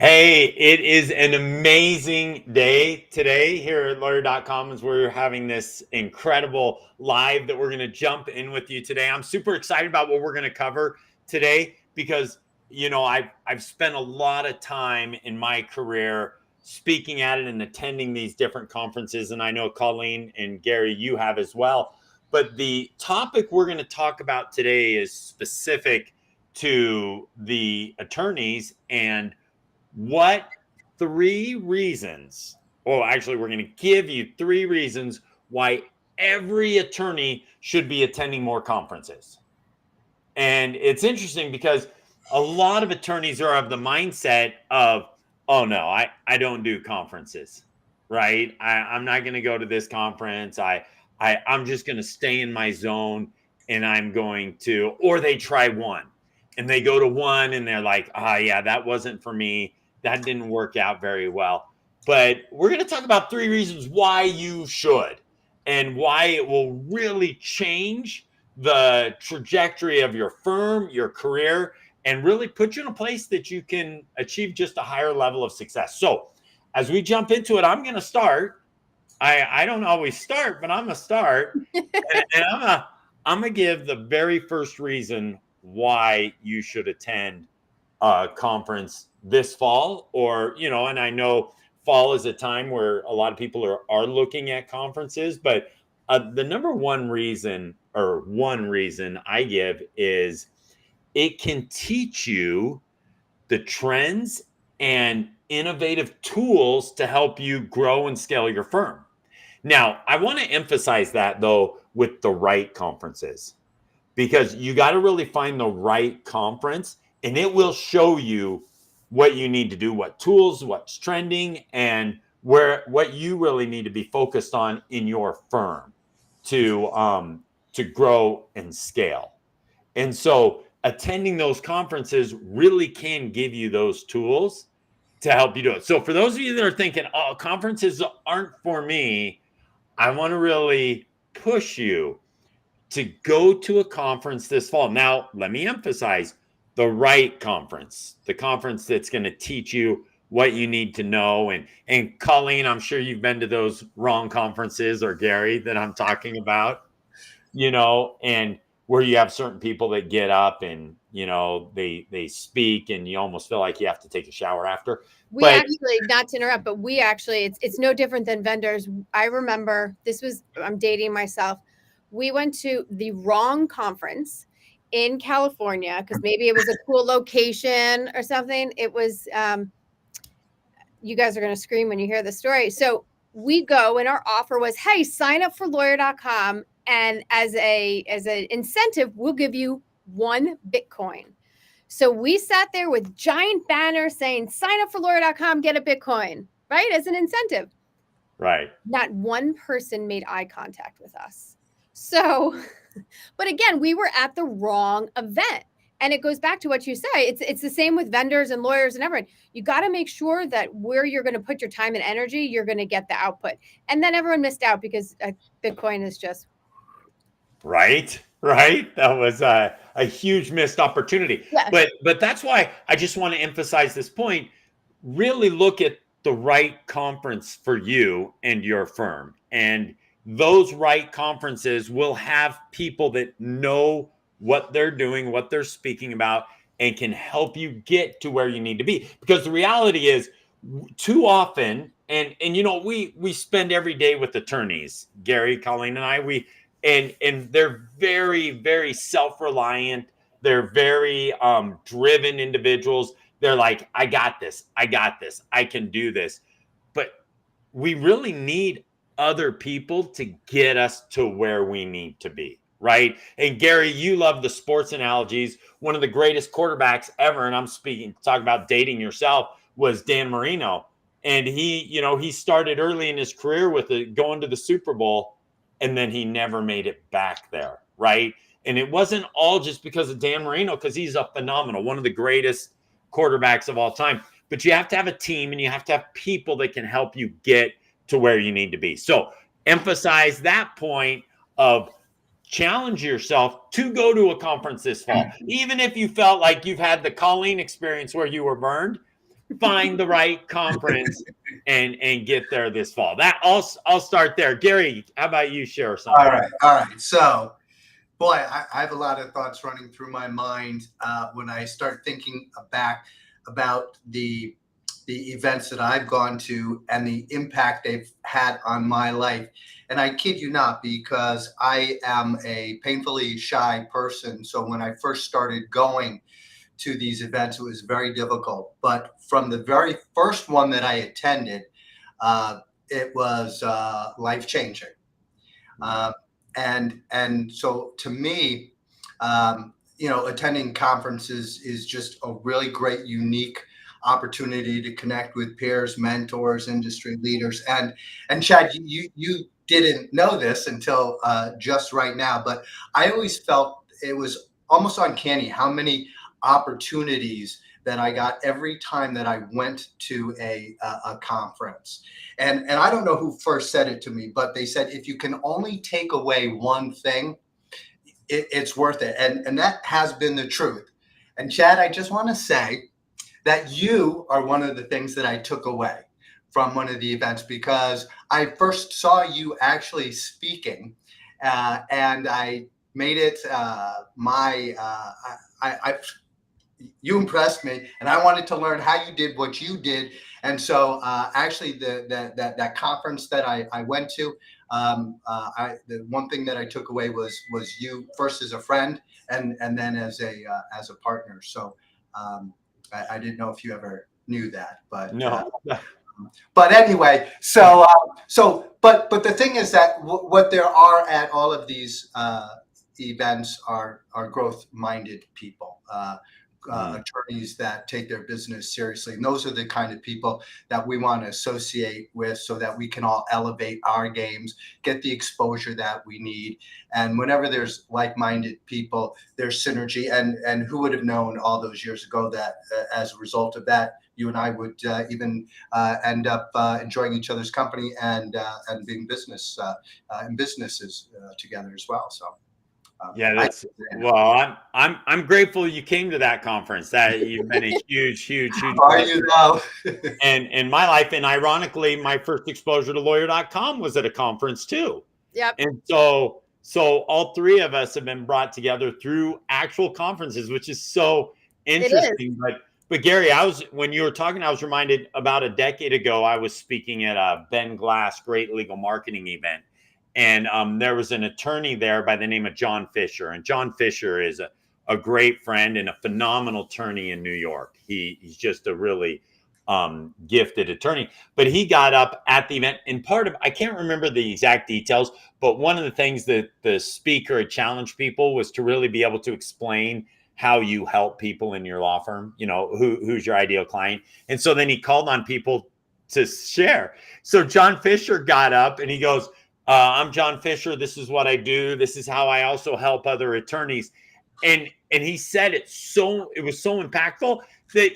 Hey, it is an amazing day today here at Lawyer.com as we're having this incredible live that we're going to jump in with you today. I'm super excited about what we're going to cover today because I've spent a lot of time in my career speaking at it and attending these different conferences, and I know Colleen and Gary, you have as well. But the topic we're going to talk about today is specific to the attorneys and what three reasons, well, actually, we're going to give you three reasons why every attorney should be attending more conferences. And it's interesting because a lot of attorneys are of the mindset of, oh no, I don't do conferences, right? I'm not going to go to this conference. I'm just going to stay in my zone and I'm going to, or they try one and they go to one and they're like, yeah, that wasn't for me. That didn't work out very well. But we're going to talk about three reasons why you should and why it will really change the trajectory of your firm, your career, and really put you in a place that you can achieve just a higher level of success. So, as we jump into it, I'm going to start. I don't always start, but I'm going to start, and I'm gonna give the very first reason why you should attend a conference this fall, or and I know fall is a time where a lot of people are looking at conferences, but the number one reason I give is it can teach you the trends and innovative tools to help you grow and scale your firm. Now, I want to emphasize that though with the right conferences, because you got to really find the right conference and it will show you what you need to do, what tools, what's trending, and what you really need to be focused on in your firm to grow and scale. And so attending those conferences really can give you those tools to help you do it. So for those of you that are thinking, oh, conferences aren't for me, I want to really push you to go to a conference this fall. Now, let me emphasize the right conference, the conference that's going to teach you what you need to know. And Colleen, I'm sure you've been to those wrong conferences, or Gary, that I'm talking about, and where you have certain people that get up and they speak and you almost feel like you have to take a shower after. We But actually, not to interrupt, but we actually, it's no different than vendors. I remember I'm dating myself. We went to the wrong conference in California because maybe it was a cool location or something. It was, you guys are going to scream when you hear the story. So we go and our offer was, hey, sign up for Lawyer.com. And as an incentive, we'll give you 1 Bitcoin. So we sat there with giant banners saying, sign up for Lawyer.com, get a Bitcoin, right? As an incentive. right. Not one person made eye contact with us. So, but again, we were at the wrong event. And it goes back to what you say. It's the same with vendors and lawyers and everyone. You got to make sure that where you're going to put your time and energy, you're going to get the output. And then everyone missed out because Bitcoin is just Right. That was a huge missed opportunity. yes. But that's why I just want to emphasize this point. Really look at the right conference for you and your firm. And those right conferences will have people that know what they're doing, what they're speaking about, and can help you get to where you need to be. Because the reality is, too often, and we spend every day with attorneys, Gary, Colleen, and I, and they're very, very self-reliant. They're very driven individuals. They're like, I got this, I can do this. But we really need other people to get us to where we need to be, right? And Gary, you love the sports analogies. One of the greatest quarterbacks ever, and I'm talking about dating yourself, was Dan Marino. And he started early in his career with going to the Super Bowl, and then he never made it back there, right? And it wasn't all just because of Dan Marino, because he's a phenomenal, one of the greatest quarterbacks of all time. But you have to have a team and you have to have people that can help you get to where you need to be. So emphasize that point of challenge yourself to go to a conference this fall. Even if you felt like you've had the Colleen experience where you were burned, find the right conference and get there this fall. That I'll start there. Gary, how about you share something? All right. So, boy, I have a lot of thoughts running through my mind when I start thinking back about the events that I've gone to and the impact they've had on my life. And I kid you not, because I am a painfully shy person. So when I first started going to these events, it was very difficult. But from the very first one that I attended, it was life changing. And so to me, attending conferences is just a really great, unique opportunity to connect with peers, mentors, industry leaders. And Chad, you didn't know this until just right now, but I always felt it was almost uncanny how many opportunities that I got every time that I went to a conference. And I don't know who first said it to me, but they said, if you can only take away one thing, it's worth it. And that has been the truth. And Chad, I just want to say that you are one of the things that I took away from one of the events, because I first saw you actually speaking, and I made it you impressed me, and I wanted to learn how you did what you did. And so actually that conference that I went to, the one thing that I took away was you first as a friend, and then as a partner. So I didn't know if you ever knew that, but No. But anyway, but the thing is that what there are at all of these events are growth-minded people. Attorneys that take their business seriously. And those are the kind of people that we want to associate with, so that we can all elevate our games, get the exposure that we need. And whenever there's like-minded people, there's synergy. And who would have known all those years ago that as a result of that, you and I would even end up enjoying each other's company and being in businesses together as well. So. Yeah, well, I'm grateful you came to that conference. That you've been a huge Are you now? and in my life. And ironically, my first exposure to Lawyer.com was at a conference too. Yep. And so all three of us have been brought together through actual conferences, which is so interesting. But Gary, when you were talking, I was reminded about a decade ago, I was speaking at a Ben Glass Great Legal Marketing event. And there was an attorney there by the name of John Fisher. And John Fisher is a great friend and a phenomenal attorney in New York. He's just a really gifted attorney. But he got up at the event, and I can't remember the exact details, but one of the things that the speaker had challenged people was to really be able to explain how you help people in your law firm, who's your ideal client. And so then he called on people to share. So John Fisher got up and he goes, I'm John Fisher. This is what I do. This is how I also help other attorneys. And he said it was so impactful that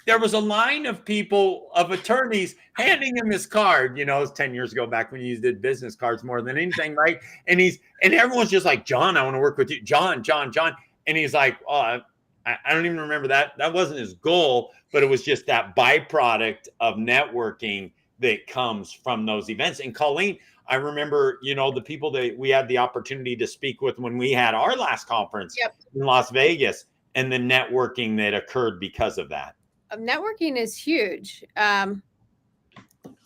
there was a line of attorneys handing him his card. It was 10 years ago, back when you did business cards more than anything, right? And everyone's just like, John, I want to work with you. John. And he's like, oh, I don't even remember that. That wasn't his goal, but it was just that byproduct of networking that comes from those events. And Colleen, I remember, the people that we had the opportunity to speak with when we had our last conference in Las Vegas, and the networking that occurred because of that. Networking is huge.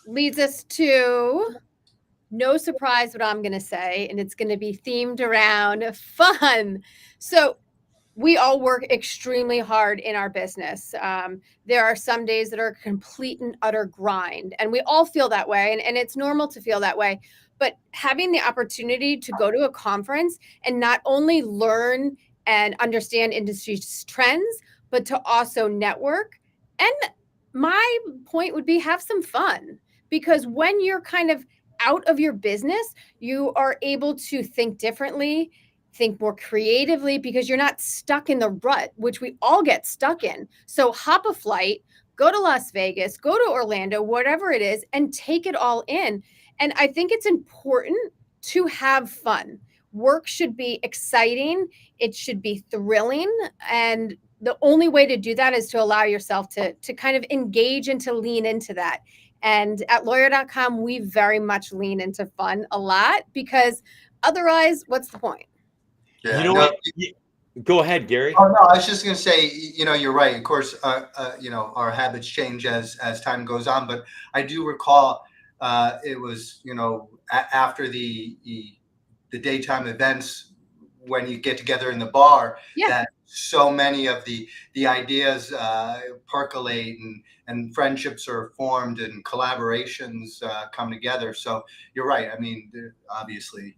Leads us to, no surprise what I'm going to say, and it's going to be themed around fun. So we all work extremely hard in our business. There are some days that are a complete and utter grind, and we all feel that way, and it's normal to feel that way. But having the opportunity to go to a conference and not only learn and understand industry trends, but to also network. And my point would be, have some fun, because when you're kind of out of your business, you are able to think differently, think more creatively, because you're not stuck in the rut, which we all get stuck in. So hop a flight, go to Las Vegas, go to Orlando, whatever it is, and take it all in. And I think it's important to have fun. Work should be exciting. It should be thrilling. And the only way to do that is to allow yourself to kind of engage and to lean into that. And at Lawyer.com, we very much lean into fun a lot, because otherwise, what's the point? Yeah, You know what? Go ahead, Gary. Oh no, I was just going to say, you're right. Of course, our habits change as time goes on. But I do recall it was, after the daytime events, when you get together in the bar, Yeah. that so many of the ideas percolate, and friendships are formed, and collaborations come together. So you're right. I mean, obviously,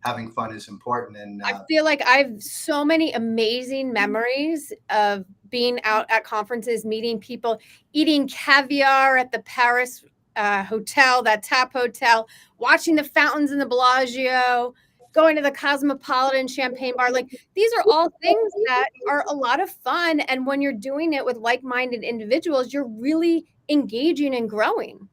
having fun is important. And I feel like I have so many amazing memories of being out at conferences, meeting people, eating caviar at the Paris hotel, that Tap Hotel, watching the fountains in the Bellagio, going to the Cosmopolitan Champagne Bar. Like, these are all things that are a lot of fun. And when you're doing it with like-minded individuals, you're really engaging and growing.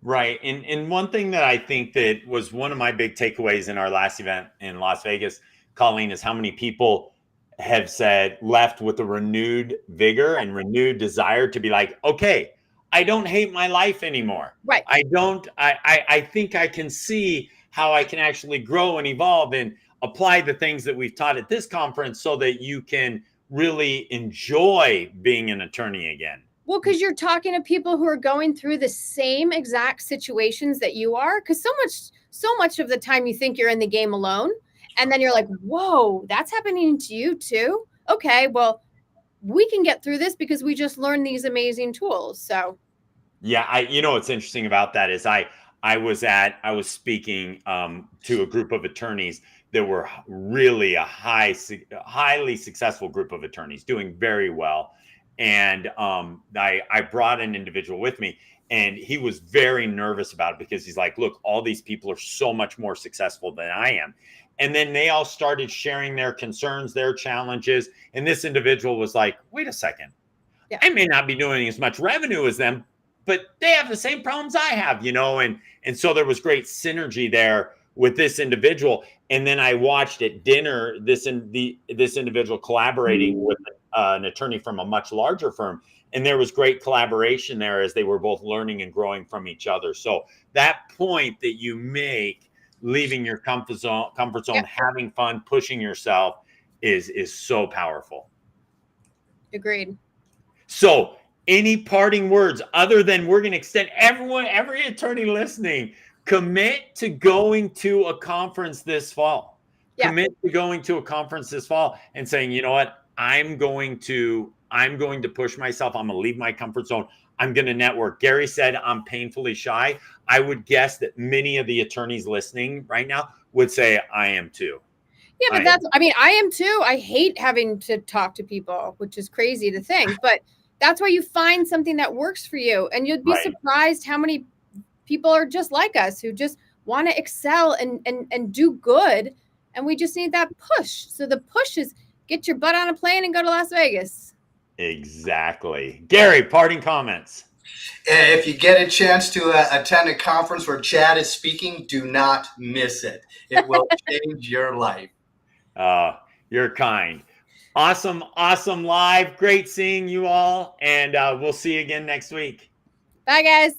Right. And one thing that I think that was one of my big takeaways in our last event in Las Vegas, Colleen, is how many people have said left with a renewed vigor and renewed desire to be like, okay, I don't hate my life anymore. Right. I think I can see how I can actually grow and evolve and apply the things that we've taught at this conference so that you can really enjoy being an attorney again. Well, because you're talking to people who are going through the same exact situations that you are. Because so much of the time you think you're in the game alone, and then you're like, whoa, that's happening to you too. Okay, well, we can get through this because we just learned these amazing tools. So yeah, what's interesting about that is I was speaking to a group of attorneys that were really a highly successful group of attorneys doing very well. And I brought an individual with me, and he was very nervous about it because he's like, look, all these people are so much more successful than I am. And then they all started sharing their concerns, their challenges. And this individual was like, wait a second. Yeah. I may not be doing as much revenue as them, but they have the same problems I have, and so there was great synergy there with this individual. And then I watched at dinner this individual collaborating with an attorney from a much larger firm, and there was great collaboration there as they were both learning and growing from each other. So that point that you make, leaving your comfort zone, Yep. having fun, pushing yourself, is so powerful. Agreed. So, any parting words other than we're going to extend every attorney listening, commit to going to a conference this fall. Yeah. Commit to going to a conference this fall and saying, you know what, I'm going to push myself. I'm going to leave my comfort zone. I'm going to network. Gary said I'm painfully shy. I would guess that many of the attorneys listening right now would say I am too. Yeah, but I am too. I hate having to talk to people, which is crazy to think, but that's why you find something that works for you. And you'd be surprised how many people are just like us, who just want to excel and do good. And we just need that push. So the push is get your butt on a plane and go to Las Vegas. Exactly. Gary, parting comments. If you get a chance to attend a conference where Chad is speaking, do not miss it. It will change your life. You're kind. Awesome live. Great seeing you all. And we'll see you again next week. Bye, guys.